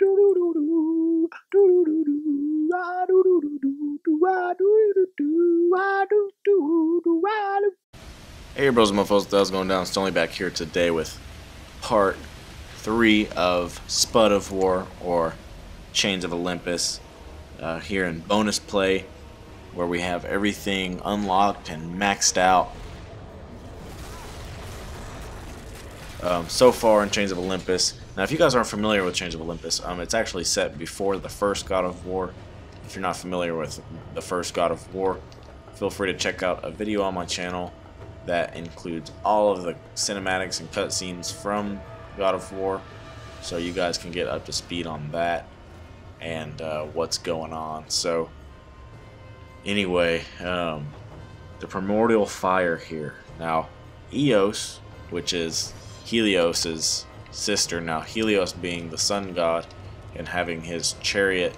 Hey bros and mofos, how's it going down? Stoney back here today with part 3 of Spud of War, or Chains of Olympus, here in bonus play, where we have everything unlocked and maxed out. So far in Chains of Olympus. Now if you guys aren't familiar with Chains of Olympus, it's actually set before the first God of War. If you're not familiar with the first God of War, feel free to check out a video on my channel that includes all of the cinematics and cutscenes from God of War, so you guys can get up to speed on that and what's going on. So anyway, the primordial fire here. Now Eos, which is Helios's sister, now Helios being the sun god and having his chariot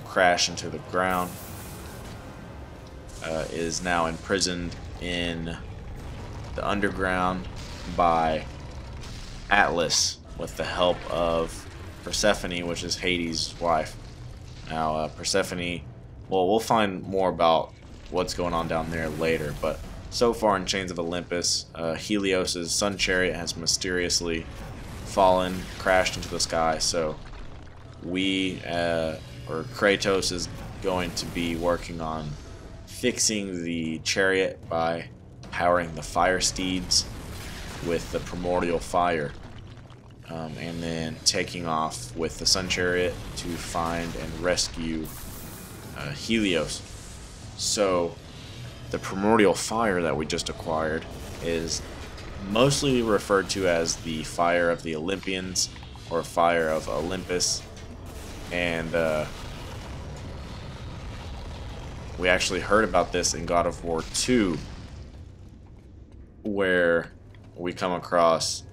crash into the ground, is now imprisoned in the underground by Atlas with the help of Persephone, which is Hades' wife. Now Persephone, well, we'll find more about what's going on down there later, but so far in Chains of Olympus, Helios' sun chariot has mysteriously fallen, crashed into the sky, so we, or Kratos, is going to be working on fixing the chariot by powering the fire steeds with the primordial fire, and then taking off with the sun chariot to find and rescue Helios. So the primordial fire that we just acquired is mostly referred to as the fire of the Olympians, or fire of Olympus, and we actually heard about this in God of War 2, where we come across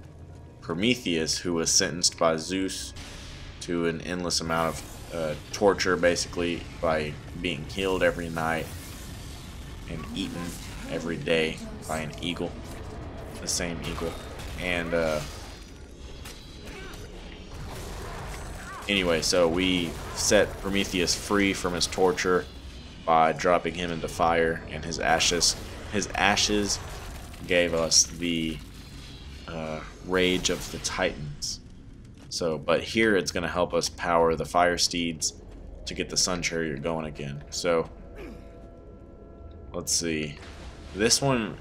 Prometheus, who was sentenced by Zeus to an endless amount of torture, basically, by being killed every night and eaten every day by an eagle, the same eagle. And anyway, so we set Prometheus free from his torture by dropping him into fire, and his ashes gave us the rage of the Titans. So, but here it's going to help us power the fire steeds to get the sun chariot going again. So let's see. This one,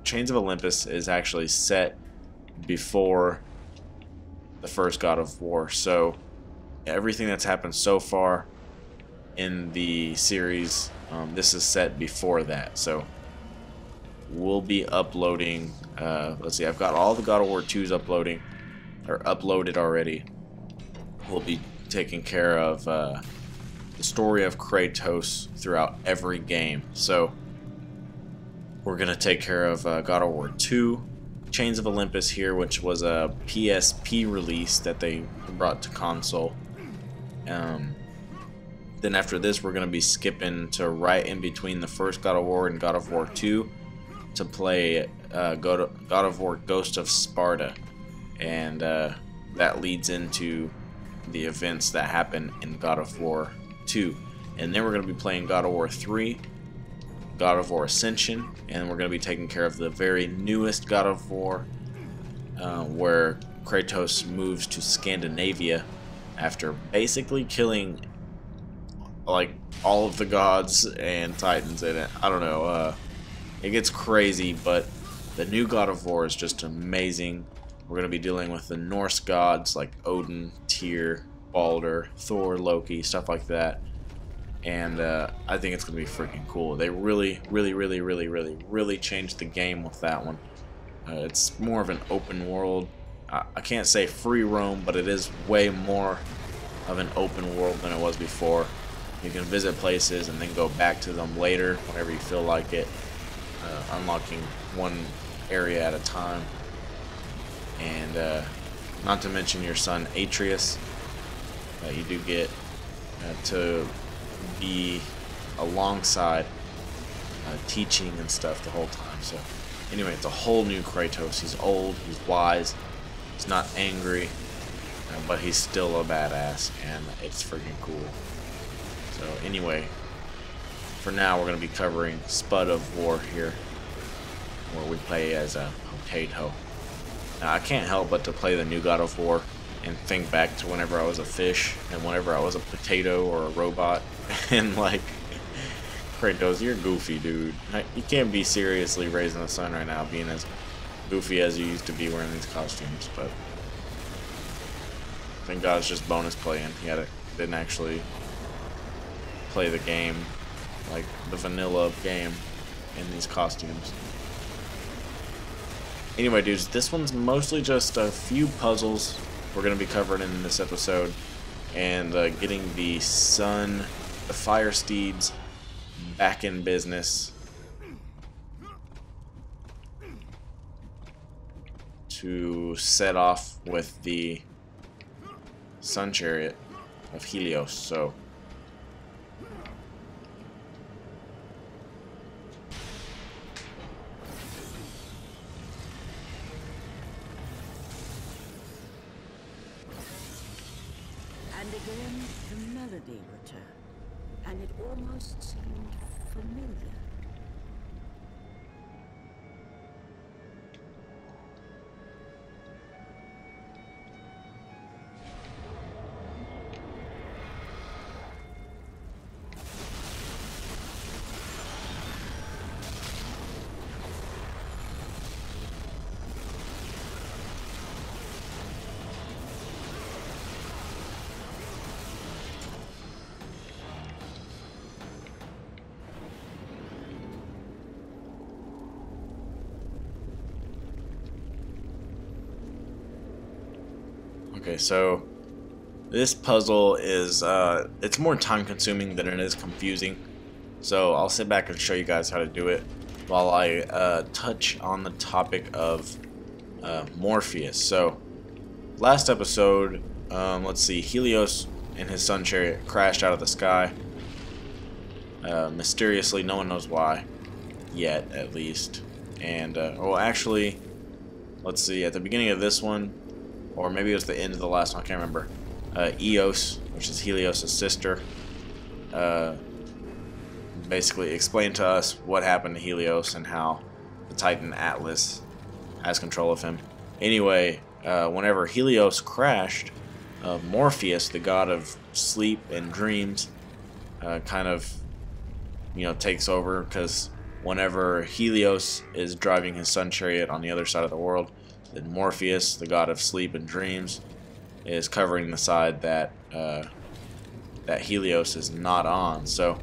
Chains of Olympus, is actually set before the first God of War. So everything that's happened so far in the series, this is set before that. So we'll be uploading, let's see, I've got all the God of War 2s uploaded already. We'll be taking care of the story of Kratos throughout every game. So we're gonna take care of God of War 2, Chains of Olympus here, which was a PSP release that they brought to console. Then after this, we're going to be skipping to right in between the first God of War and God of War 2 to play God of War Ghost of Sparta. And that leads into the events that happen in God of War 2. And then we're going to be playing God of War 3, God of War Ascension, and we're going to be taking care of the very newest God of War, where Kratos moves to Scandinavia after basically killing like all of the gods and titans in it. I don't know, it gets crazy, but the new God of War is just amazing. We're going to be dealing with the Norse gods like Odin, Tyr, Balder, Thor, Loki, stuff like that. And I think it's going to be freaking cool. They really changed the game with that one. It's more of an open world. I can't say free roam, but it is way more of an open world than it was before. You can visit places and then go back to them later whenever you feel like it, unlocking one area at a time. And not to mention your son Atreus, you do get to be alongside teaching and stuff the whole time. So anyway, it's a whole new Kratos. He's old, he's wise, he's not angry, but he's still a badass, and it's freaking cool. So anyway, for now we're going to be covering Spud of War here, where we play as a potato. Now I can't help but to play the new God of War and think back to whenever I was a fish and whenever I was a potato or a robot, and like, Kratos, you're goofy, dude. You can't be seriously raising the sun right now being as goofy as you used to be wearing these costumes, but thank God it's just bonus playing. He didn't actually play the game, like the vanilla game, in these costumes. Anyway, dudes, this one's mostly just a few puzzles we're going to be covering in this episode, and getting the fire steeds back in business to set off with the sun chariot of Helios. So and again the melody returned, and it almost seemed familiar. okay, so this puzzle is it's more time consuming than it is confusing, so I'll sit back and show you guys how to do it while I touch on the topic of Morpheus. So last episode, let's see, Helios and his sun chariot crashed out of the sky mysteriously. No one knows why yet, at least. And well, actually, let's see, at the beginning of this one, or maybe it was the end of the last one, I can't remember, Eos, which is Helios' sister, basically explained to us what happened to Helios and how the Titan Atlas has control of him. Anyway, whenever Helios crashed, Morpheus, the god of sleep and dreams, kind of, takes over, because whenever Helios is driving his sun chariot on the other side of the world, then Morpheus, the god of sleep and dreams, is covering the side that that Helios is not on. So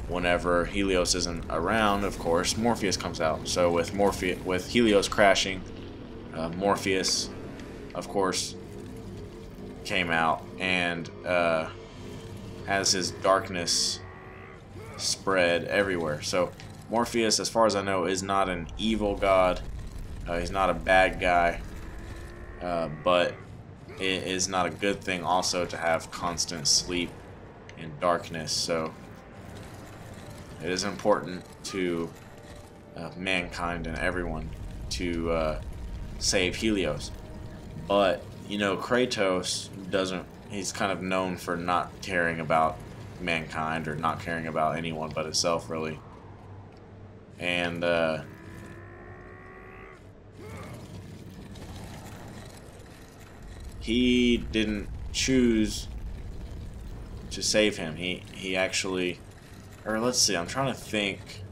whenever Helios isn't around, of course, Morpheus comes out. So with Helios crashing, Morpheus, of course, came out and has his darkness spread everywhere. So Morpheus, as far as I know, is not an evil god. He's not a bad guy, but it is not a good thing also to have constant sleep and darkness. So it is important to mankind and everyone to save Helios. But Kratos doesn't. He's kind of known for not caring about mankind, or not caring about anyone but himself, really. And he didn't choose to save him. He actually, or let's see, I'm trying to think,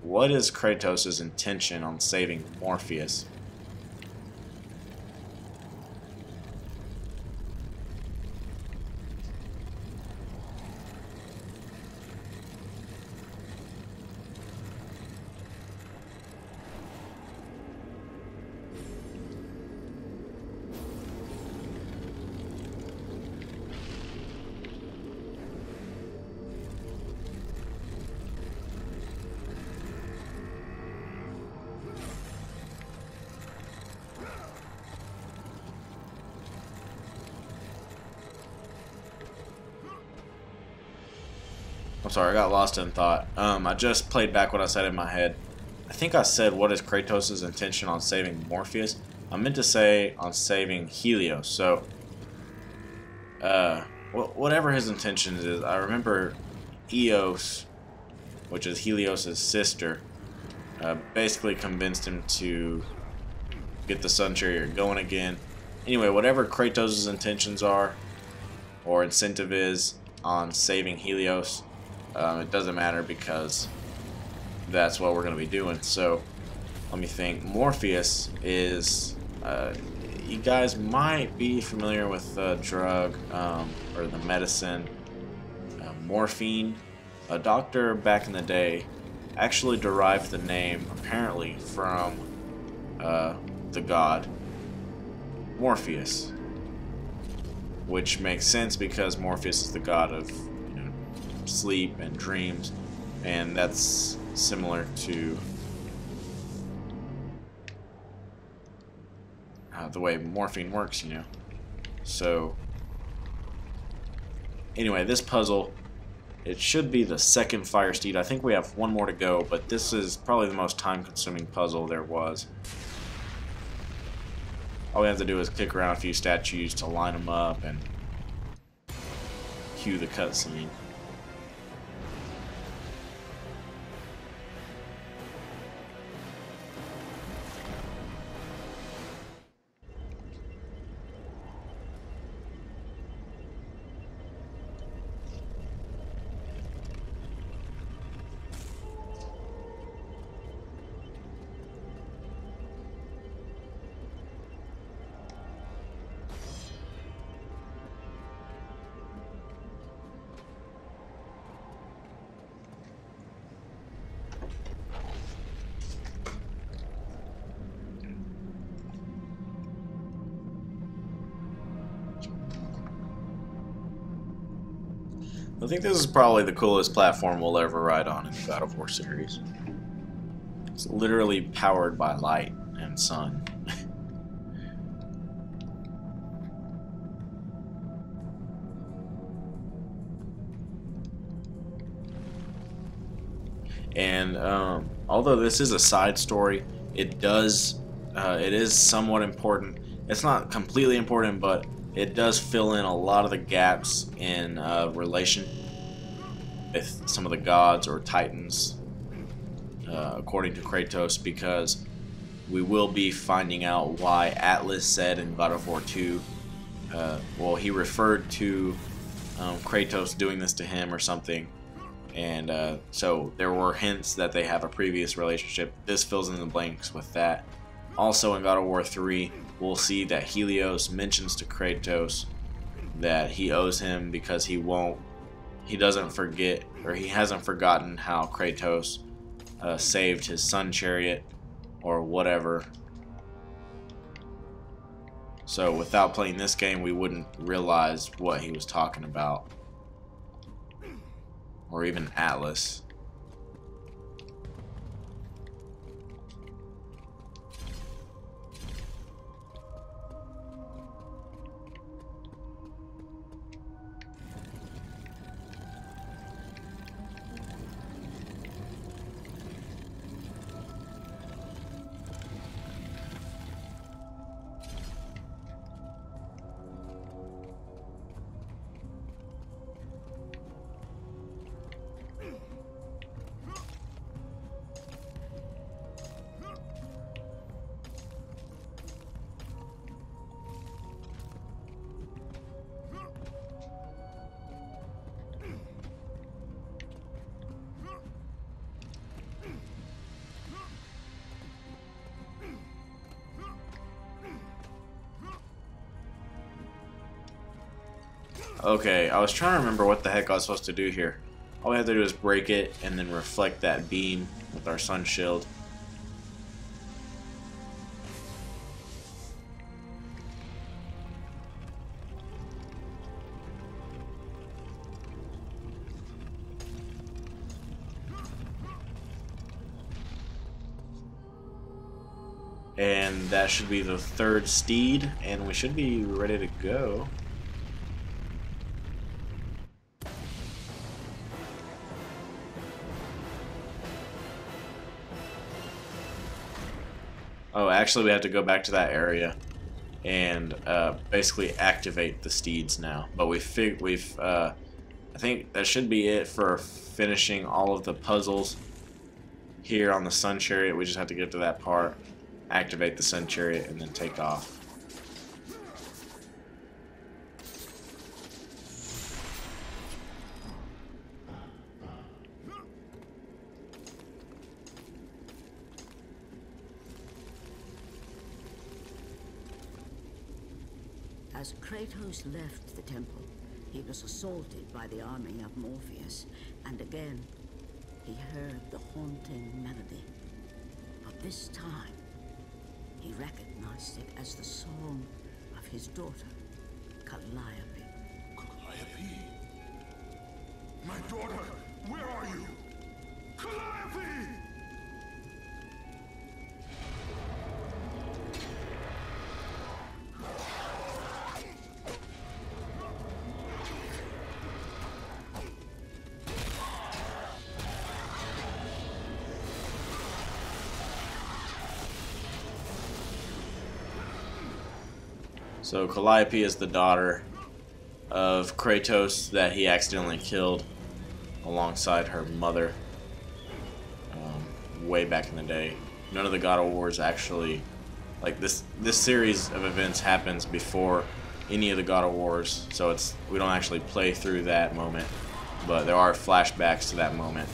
what is Kratos' intention on saving Morpheus? I'm sorry, I got lost in thought. I just played back what I said in my head. I think I said, what is Kratos' intention on saving Morpheus? I meant to say on saving Helios. So whatever his intentions is, I remember Eos, which is Helios' sister, basically convinced him to get the Sun Chariot going again. Anyway, whatever Kratos' intentions are, or incentive is on saving Helios, it doesn't matter because that's what we're going to be doing. So, let me think. Morpheus is... you guys might be familiar with the drug, or the medicine, morphine. A doctor back in the day actually derived the name, apparently, from the god Morpheus. Which makes sense because Morpheus is the god of, you know, sleep and dreams, and that's similar to the way morphine works, you know. So, anyway, this puzzle, it should be the second Fire Steed. I think we have one more to go, but this is probably the most time-consuming puzzle there was. All we have to do is kick around a few statues to line them up and cue the cutscene. I think this is probably the coolest platform we'll ever ride on in the God of War series. It's literally powered by light and sun. And although this is a side story, it is somewhat important. It's not completely important, but it does fill in a lot of the gaps in relation with some of the gods or titans, according to Kratos, because we will be finding out why Atlas said in God of War 2, well, he referred to Kratos doing this to him or something, and so there were hints that they have a previous relationship. This fills in the blanks with that. Also in God of War 3, we'll see that Helios mentions to Kratos that he owes him because he doesn't forget, or he hasn't forgotten how Kratos saved his Sun Chariot or whatever. So without playing this game, we wouldn't realize what he was talking about, or even Atlas. Okay, I was trying to remember what the heck I was supposed to do here. All we have to do is break it and then reflect that beam with our sun shield. And that should be the third steed, and we should be ready to go. Oh, actually we have to go back to that area and basically activate the Steeds now. But I think that should be it for finishing all of the puzzles here on the Sun Chariot. We just have to get to that part, activate the Sun Chariot, and then take off. As Kratos left the temple, he was assaulted by the army of Morpheus, and again, he heard the haunting melody. But this time, he recognized it as the song of his daughter, Calliope. Calliope? My daughter, where are you? Calliope! So Calliope is the daughter of Kratos that he accidentally killed alongside her mother way back in the day. None of the God of Wars actually, like this series of events happens before any of the God of Wars, so we don't actually play through that moment, but there are flashbacks to that moment,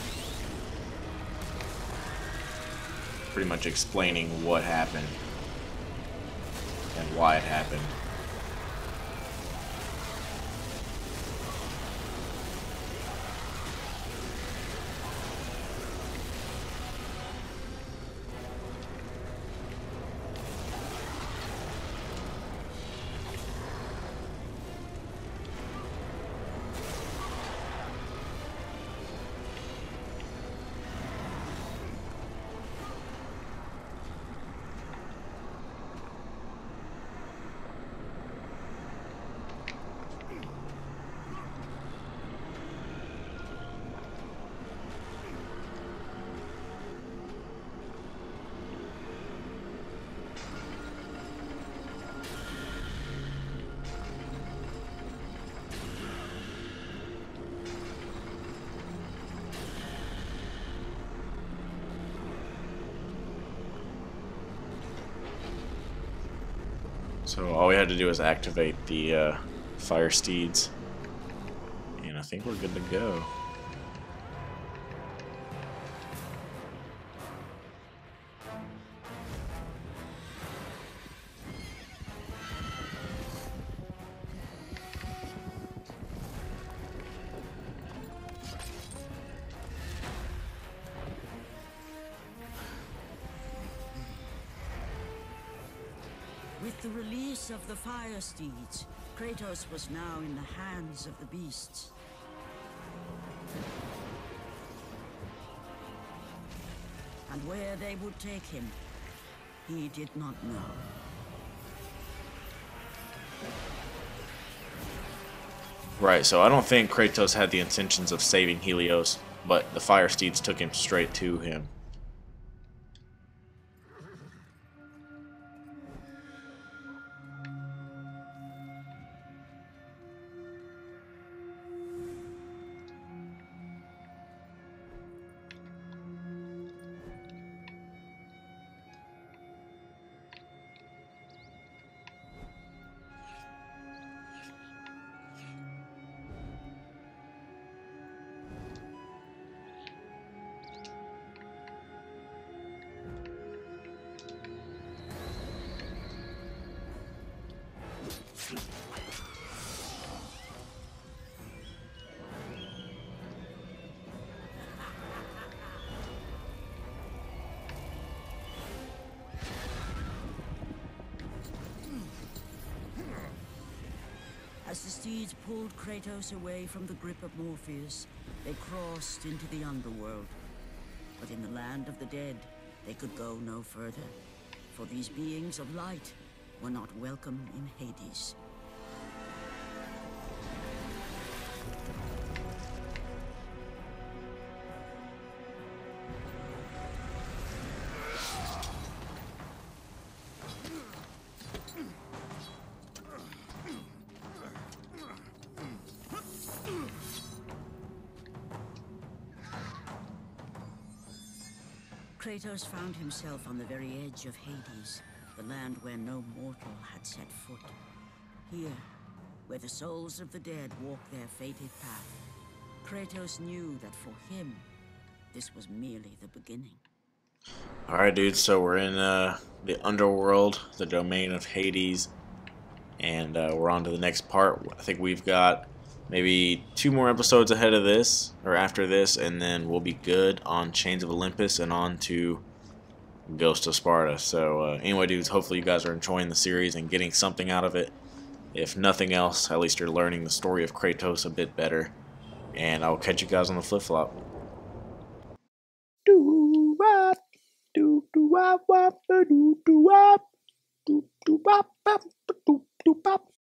pretty much explaining what happened and why it happened. So all we had to do is activate the fire steeds, and I think we're good to go. With the release of the fire steeds, Kratos was now in the hands of the beasts. And where they would take him, he did not know. Right, so I don't think Kratos had the intentions of saving Helios, but the fire steeds took him straight to him. As the steeds pulled Kratos away from the grip of Morpheus, they crossed into the underworld. But in the land of the dead, they could go no further, for these beings of light were not welcome in Hades. Kratos found himself on the very edge of Hades, the land where no mortal had set foot. Here, where the souls of the dead walk their fated path, Kratos knew that for him, this was merely the beginning. Alright, dude, so we're in the underworld, the domain of Hades, and we're on to the next part. I think we've got maybe 2 more episodes ahead of this, or after this, and then we'll be good on Chains of Olympus and on to Ghost of Sparta. So anyway, dudes, hopefully you guys are enjoying the series and getting something out of it. If nothing else, at least you're learning the story of Kratos a bit better. And I'll catch you guys on the flip-flop. Do-wop, do-do-wop, wop, do-do-wop, do-do-wop, do-do-wop.